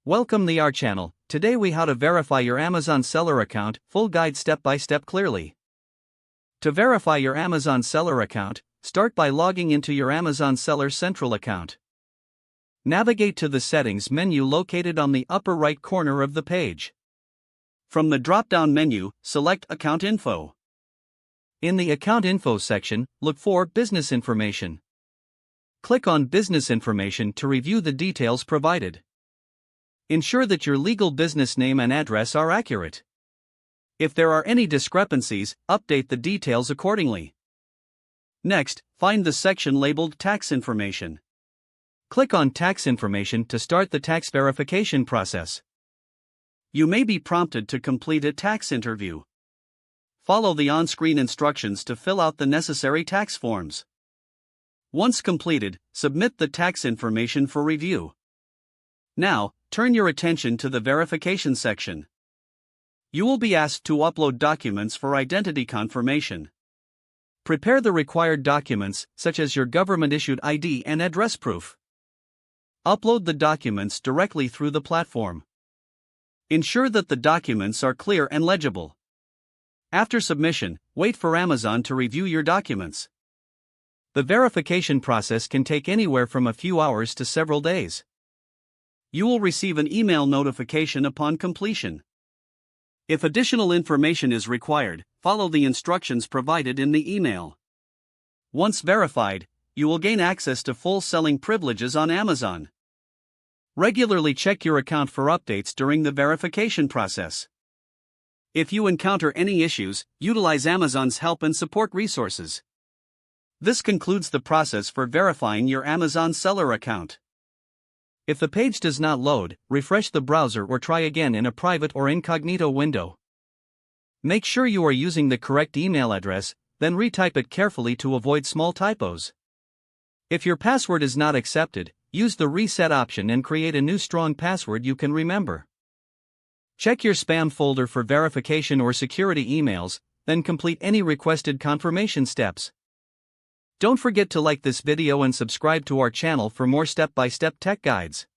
Welcome to our channel. Today we how to verify your Amazon seller account, full guide step by step clearly. To verify your Amazon seller account, start by logging into your Amazon Seller Central account. Navigate to the settings menu located on the upper right corner of the page. From the drop-down menu, select Account Info. In the Account Info section, look for Business Information. Click on Business Information to review the details provided. Ensure that your legal business name and address are accurate. If there are any discrepancies, update the details accordingly. Next, find the section labeled Tax Information. Click on Tax Information to start the tax verification process. You may be prompted to complete a tax interview. Follow the on-screen instructions to fill out the necessary tax forms. Once completed, submit the tax information for review. Now, turn your attention to the verification section. You will be asked to upload documents for identity confirmation. Prepare the required documents, such as your government-issued ID and address proof. Upload the documents directly through the platform. Ensure that the documents are clear and legible. After submission, wait for Amazon to review your documents. The verification process can take anywhere from a few hours to several days. You will receive an email notification upon completion. If additional information is required, follow the instructions provided in the email. Once verified, you will gain access to full selling privileges on Amazon. Regularly check your account for updates during the verification process. If you encounter any issues, utilize Amazon's help and support resources. This concludes the process for verifying your Amazon seller account. If the page does not load, refresh the browser or try again in a private or incognito window. Make sure you are using the correct email address, then retype it carefully to avoid small typos. If your password is not accepted, use the reset option and create a new strong password you can remember. Check your spam folder for verification or security emails, then complete any requested confirmation steps. Don't forget to like this video and subscribe to our channel for more step-by-step tech guides.